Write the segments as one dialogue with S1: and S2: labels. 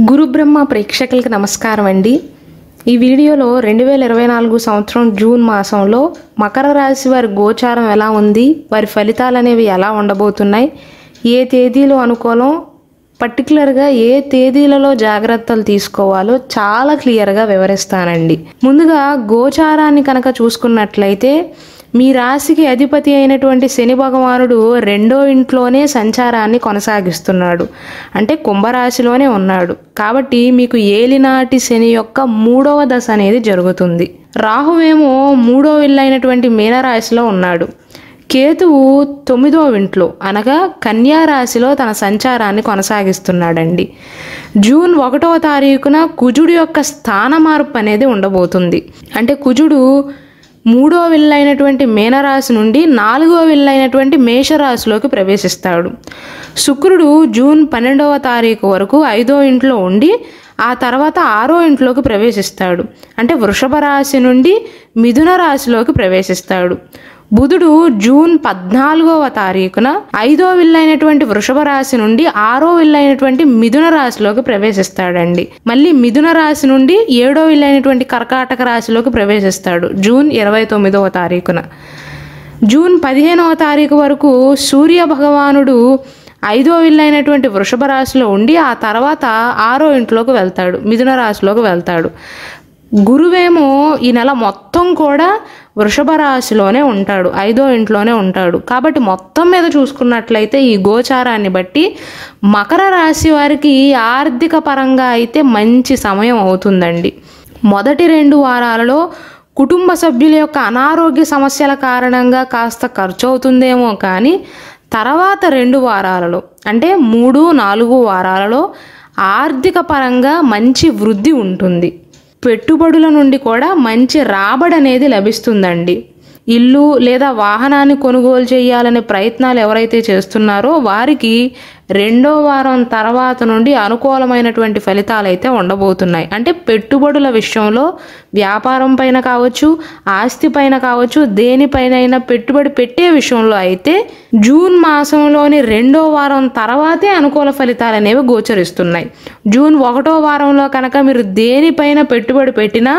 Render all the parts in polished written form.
S1: గురు బ్రహ్మ ప్రేక్షకులకు నమస్కారం అండి. ఈ వీడియోలో 2024 సంవత్సరం జూన్ మాసంలో మకర రాశి వారి గోచారం ఎలా ఉంది, వారి ఫలితాలు అనేవి ఎలా ఉండబోతున్నాయి, ఏ తేదీలో అనుకూలం, పర్టికులర్గా ఏ తేదీలలో జాగ్రత్తలు తీసుకోవాలో చాలా క్లియర్గా వివరిస్తానండి. ముందుగా గోచారాన్ని కనుక చూసుకున్నట్లయితే మీ రాశికి అధిపతి అయినటువంటి శని భగవానుడు 2వ ఇంట్లోనే సంచారాన్ని కొనసాగిస్తున్నాడు. అంటే కుంభరాశిలోనే ఉన్నాడు. కాబట్టి మీకు ఏలినాటి శని యొక్క 3వ దశ అనేది జరుగుతుంది. రాహువేమో 3వ ఇల్లు అయినటువంటి మీనరాశిలో ఉన్నాడు. కేతువు 9వ ఇంట్లో అనగా కన్యా రాశిలో తన సంచారాన్ని కొనసాగిస్తున్నాడండి. జూన్ 1వ తారీఖున కుజుడు యొక్క స్థాన మార్పు అనేది ఉండబోతుంది. అంటే కుజుడు 3వ ఇల్లు అయినటువంటి మీనరాశి నుండి 4వ ఇల్లు అయినటువంటి మేషరాశిలోకి ప్రవేశిస్తాడు. శుక్రుడు జూన్ 12వ తారీఖు వరకు 5వ ఇంట్లో ఉండి ఆ తర్వాత 6వ ఇంట్లోకి ప్రవేశిస్తాడు. అంటే వృషభ రాశి నుండి మిథున రాశిలోకి ప్రవేశిస్తాడు. బుధుడు జూన్ 14వ తారీఖున 5వ ఇల్లు అయినటువంటి వృషభ రాశి నుండి 6వ ఇల్లు అయినటువంటి మిథున రాశిలోకి ప్రవేశిస్తాడండి. మళ్ళీ మిథున రాశి నుండి 7వ ఇల్లు అయినటువంటి కర్కాటక రాశిలోకి ప్రవేశిస్తాడు జూన్ 29వ తారీఖున. జూన్ 15వ తారీఖు వరకు సూర్య భగవానుడు 5వ ఇల్లు అయినటువంటి వృషభ రాశిలో ఉండి ఆ తర్వాత 6వ ఇంట్లోకి వెళ్తాడు, మిథున రాశిలోకి వెళ్తాడు. గురువేమో ఈ నెల మొత్తం కూడా వృషభ రాశిలోనే ఉంటాడు, 5వ ఇంట్లోనే ఉంటాడు. కాబట్టి మొత్తం మీద చూసుకున్నట్లయితే ఈ గోచారాన్ని బట్టి మకర రాశి వారికి ఆర్థిక పరంగా అయితే మంచి సమయం అవుతుందండి. మొదటి 2 వారాలలో కుటుంబ సభ్యుల యొక్క అనారోగ్య సమస్యల కారణంగా కాస్త ఖర్చు అవుతుందేమో, కానీ తర్వాత 2 వారాలలో అంటే 3, 4 వారాలలో ఆర్థిక పరంగా మంచి వృద్ధి ఉంటుంది. పెట్టుబడుల నుండి కూడా మంచి రాబడి అనేది లభిస్తుందండి. ఇల్లు లేదా వాహనాన్ని కొనుగోలు చేయాలనే ప్రయత్నాలు ఎవరైతే చేస్తున్నారో వారికి 2వ వారం తర్వాత నుండి అనుకూలమైనటువంటి ఫలితాలు అయితే ఉండబోతున్నాయి. అంటే పెట్టుబడుల విషయంలో వ్యాపారం పైన కావచ్చు, ఆస్తి పైన కావచ్చు, దేనిపైనైనా పెట్టుబడి పెట్టే విషయంలో అయితే జూన్ మాసంలోని 2వ వారం తర్వాతే అనుకూల ఫలితాలు అనేవి గోచరిస్తున్నాయి. జూన్ 1వ వారంలో కనుక మీరు దేనిపైన పెట్టుబడి పెట్టినా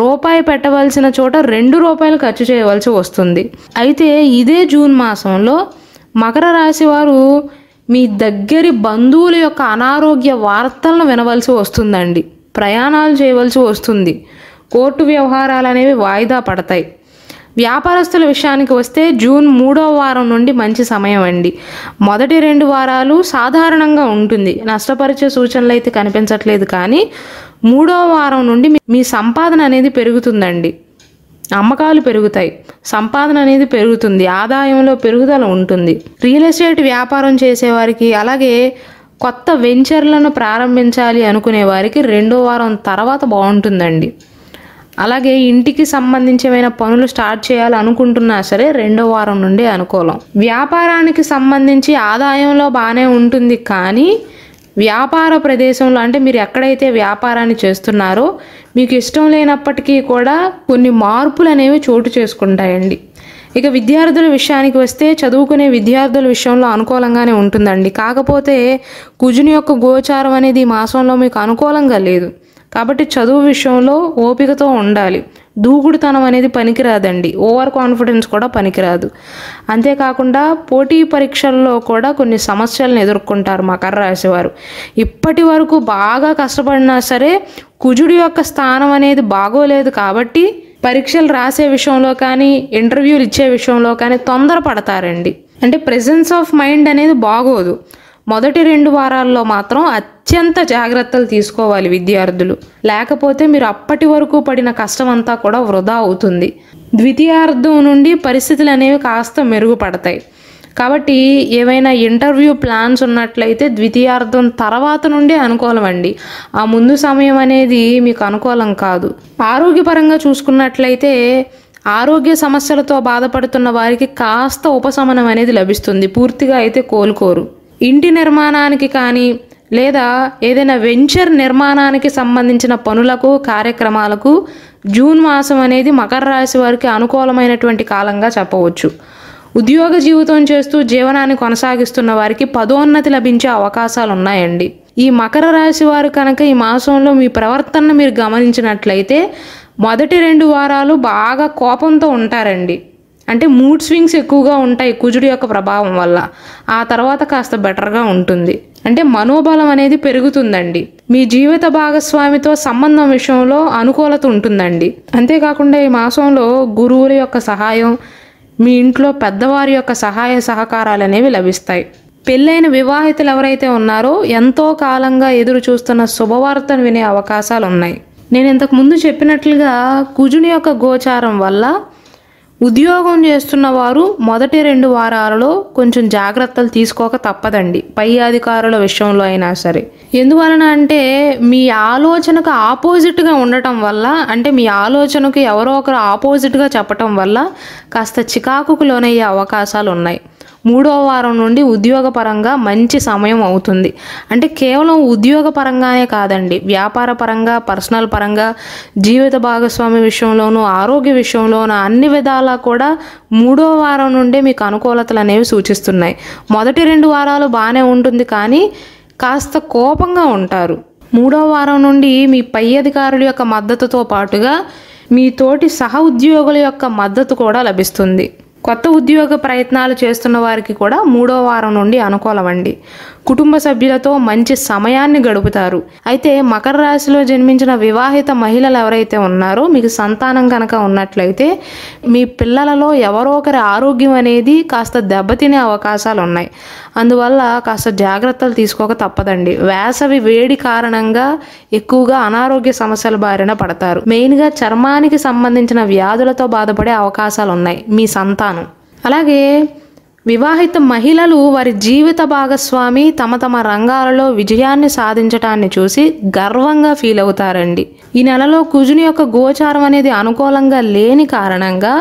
S1: రూపాయి పెట్టవలసిన చోట 2 రూపాయలు ఖర్చు చేయవలసి వస్తుంది. అయితే ఇదే జూన్ మాసంలో మకర రాశి వారు మీ దగ్గరి బంధువుల యొక్క అనారోగ్య వార్తలను వినవలసి వస్తుందండి. ప్రయాణాలు చేయవలసి వస్తుంది. కోర్టు వ్యవహారాలు అనేవి వాయిదా పడతాయి. వ్యాపారస్తుల విషయానికి వస్తే జూన్ 3వ వారం నుండి మంచి సమయం అండి. మొదటి 2 వారాలు సాధారణంగా ఉంటుంది, నష్టపరిచే సూచనలు అయితే కనిపించట్లేదు. కానీ 3వ వారం నుండి మీ సంపాదన అనేది పెరుగుతుందండి. అమ్మకాలు పెరుగుతాయి, సంపాదన అనేది పెరుగుతుంది, ఆదాయంలో పెరుగుదల ఉంటుంది. రియల్ ఎస్టేట్ వ్యాపారం చేసేవారికి, అలాగే కొత్త వెంచర్లను ప్రారంభించాలి అనుకునే వారికి 2వ వారం తర్వాత బాగుంటుందండి. అలాగే ఇంటికి సంబంధించిన పనులు స్టార్ట్ చేయాలి అనుకుంటున్నా సరే 2వ వారం నుండి అనుకూలం. వ్యాపారానికి సంబంధించి ఆదాయంలో బాగానే ఉంటుంది, కానీ వ్యాపార ప్రదేశంలో అంటే మీరు ఎక్కడైతే వ్యాపారాన్ని చేస్తున్నారో మీకు ఇష్టం లేనప్పటికీ కూడా కొన్ని మార్పులు అనేవి చోటు చేసుకుంటాయండి. ఇక విద్యార్థుల విషయానికి వస్తే చదువుకునే విద్యార్థుల విషయంలో అనుకూలంగానే ఉంటుందండి. కాకపోతే కుజుని యొక్క గోచారం అనేది ఈ మాసంలో మీకు అనుకూలంగా లేదు. కాబట్టి చదువు విషయంలో ఓపికతో ఉండాలి. దూకుడుతనం అనేది పనికిరాదండి. ఓవర్ కాన్ఫిడెన్స్ కూడా పనికిరాదు. అంతేకాకుండా పోటీ పరీక్షల్లో కూడా కొన్ని సమస్యలను ఎదుర్కొంటారు మకర రాశి వారు. ఇప్పటి వరకు బాగా కష్టపడినా సరే కుజుడి యొక్క స్థానం అనేది బాగోలేదు. కాబట్టి పరీక్షలు రాసే విషయంలో కానీ, ఇంటర్వ్యూలు ఇచ్చే విషయంలో కానీ తొందరపడతారండి. అంటే ప్రెజెన్స్ ఆఫ్ మైండ్ అనేది బాగోదు. మొదటి 2 వారాల్లో మాత్రం అత్యంత జాగ్రత్తలు తీసుకోవాలి విద్యార్థులు. లేకపోతే మీరు అప్పటి వరకు పడిన కష్టం అంతా కూడా వృధా అవుతుంది. ద్వితీయార్థం నుండి పరిస్థితులు అనేవి కాస్త మెరుగుపడతాయి. కాబట్టి ఏవైనా ఇంటర్వ్యూ ప్లాన్స్ ఉన్నట్లయితే ద్వితీయార్థం తర్వాత నుండి అనుకూలం అండి. ఆ ముందు సమయం అనేది మీకు అనుకూలం కాదు. ఆరోగ్యపరంగా చూసుకున్నట్లయితే ఆరోగ్య సమస్యలతో బాధపడుతున్న వారికి కాస్త ఉపశమనం అనేది లభిస్తుంది. పూర్తిగా అయితే కోలుకోరు. ఇంటి నిర్మాణానికి కానీ లేదా ఏదైనా వెంచర్ నిర్మాణానికి సంబంధించిన పనులకు, కార్యక్రమాలకు జూన్ మాసం అనేది మకర రాశి వారికి అనుకూలమైనటువంటి కాలంగా చెప్పవచ్చు. ఉద్యోగ జీవితం చేస్తూ జీవనాన్ని కొనసాగిస్తున్న వారికి పదోన్నతి లభించే అవకాశాలు ఉన్నాయండి. ఈ మకర రాశి వారు కనుక ఈ మాసంలో మీ ప్రవర్తనను మీరు గమనించినట్లయితే మొదటి 2 వారాలు బాగా కోపంతో ఉంటారండి. అంటే మూడ్ స్వింగ్స్ ఎక్కువగా ఉంటాయి కుజుడి యొక్క ప్రభావం వల్ల. ఆ తర్వాత కాస్త బెటర్గా ఉంటుంది. అంటే మనోబలం అనేది పెరుగుతుందండి. మీ జీవిత భాగస్వామితో సంబంధం విషయంలో అనుకూలత ఉంటుందండి. అంతేకాకుండా ఈ మాసంలో గురువుల యొక్క సహాయం, మీ ఇంట్లో పెద్దవారి యొక్క సహాయ సహకారాలు అనేవి లభిస్తాయి. పెళ్ళైన వివాహితులు ఎవరైతే ఉన్నారో ఎంతో కాలంగా ఎదురు చూస్తున్న శుభవార్తను వినే అవకాశాలు ఉన్నాయి. నేను ఇంతకు ముందు చెప్పినట్లుగా కుజుని యొక్క గోచారం వల్ల ఉద్యోగం చేస్తున్న వారు మొదటి 2 వారాలలో కొంచెం జాగ్రత్తలు తీసుకోక తప్పదండి. పై అధికారుల విషయంలో అయినా సరే. ఎందువలన అంటే మీ ఆలోచనకు ఆపోజిట్గా ఉండటం వల్ల, అంటే మీ ఆలోచనకు ఎవరో ఒకరు ఆపోజిట్గా చెప్పటం వల్ల కాస్త చికాకుకు లోనయ్యే అవకాశాలు ఉన్నాయి. 3వ వారం నుండి ఉద్యోగపరంగా మంచి సమయం అవుతుంది. అంటే కేవలం ఉద్యోగపరంగానే కాదండి, వ్యాపార పరంగా, పర్సనల్ పరంగా, జీవిత భాగస్వామి విషయంలోనూ, ఆరోగ్య విషయంలోనూ అన్ని విధాలా కూడా 3వ వారం నుండే మీకు అనుకూలతలు అనేవి సూచిస్తున్నాయి. మొదటి 2 వారాలు బాగానే ఉంటుంది, కానీ కాస్త కోపంగా ఉంటారు. 3వ వారం నుండి మీ పై అధికారుల యొక్క మద్దతుతో పాటుగా మీ తోటి సహ ఉద్యోగుల యొక్క మద్దతు కూడా లభిస్తుంది. కొత్త ఉద్యోగ ప్రయత్నాలు చేస్తున్న వారికి కూడా 3వ వారం నుండి అనుకూలమండి. కుటుంబ సభ్యులతో మంచి సమయాన్ని గడుపుతారు. అయితే మకర రాశిలో జన్మించిన వివాహిత మహిళలు ఎవరైతే ఉన్నారో మీకు సంతానం కనుక ఉన్నట్లయితే మీ పిల్లలలో ఎవరో ఒకరి ఆరోగ్యం అనేది కాస్త దెబ్బతినే అవకాశాలు ఉన్నాయి. అందువల్ల కాస్త జాగ్రత్తలు తీసుకోక తప్పదండి. వేసవి వేడి కారణంగా ఎక్కువగా అనారోగ్య సమస్యల బారిన పడతారు. మెయిన్గా చర్మానికి సంబంధించిన వ్యాధులతో బాధపడే అవకాశాలు ఉన్నాయి మీ సంతానం. అలాగే వివాహిత మహిళలు వారి జీవిత భాగస్వామి తమ తమ రంగాలలో విజయాన్ని సాధించటాన్ని చూసి గర్వంగా ఫీల్ అవుతారండి. ఈ నెలలో కుజుని యొక్క గోచారం అనేది అనుకూలంగా లేని కారణంగా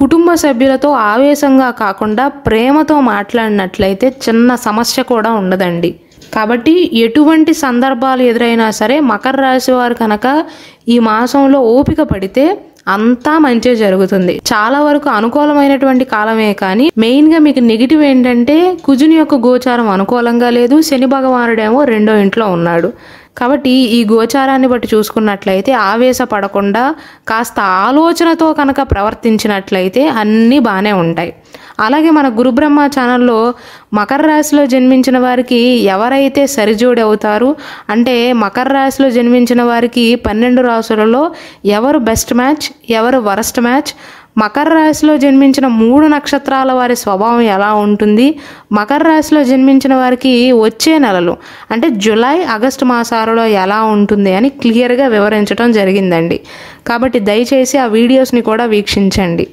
S1: కుటుంబ సభ్యులతో ఆవేశంగా కాకుండా ప్రేమతో మాట్లాడినట్లయితే చిన్న సమస్య కూడా ఉండదండి. కాబట్టి ఎటువంటి సందర్భాలు ఎదురైనా సరే మకర రాశి వారు కనుక ఈ మాసంలో ఓపిక పడితే అంతా మంచి జరుగుతుంది. చాలా వరకు అనుకూలమైనటువంటి కాలమే, కానీ మెయిన్గా మీకు నెగిటివ్ ఏంటంటే కుజుని యొక్క గోచారం అనుకూలంగా లేదు. శని భగవానుడేమో 2వ ఇంట్లో ఉన్నాడు. కాబట్టి ఈ గోచారాన్ని బట్టి చూసుకున్నట్లయితే ఆవేశపడకుండా కాస్త ఆలోచనతో కనుక ప్రవర్తించినట్లయితే అన్నీ బాగానే ఉంటాయి. అలాగే మన గురుబ్రహ్మ ఛానల్లో మకర రాశిలో జన్మించిన వారికి ఎవరైతే సరిజోడి అవుతారు, అంటే మకర రాశిలో జన్మించిన వారికి 12 రాశులలో ఎవరు బెస్ట్ మ్యాచ్, ఎవరు వరస్ట్ మ్యాచ్, మకర రాశిలో జన్మించిన 3 నక్షత్రాల వారి స్వభావం ఎలా ఉంటుంది, మకర రాశిలో జన్మించిన వారికి వచ్చే నెలలు అంటే జూలై, ఆగస్టు మాసాలలో ఎలా ఉంటుంది అని క్లియర్గా వివరించడం జరిగిందండి. కాబట్టి దయచేసి ఆ వీడియోస్ని కూడా వీక్షించండి.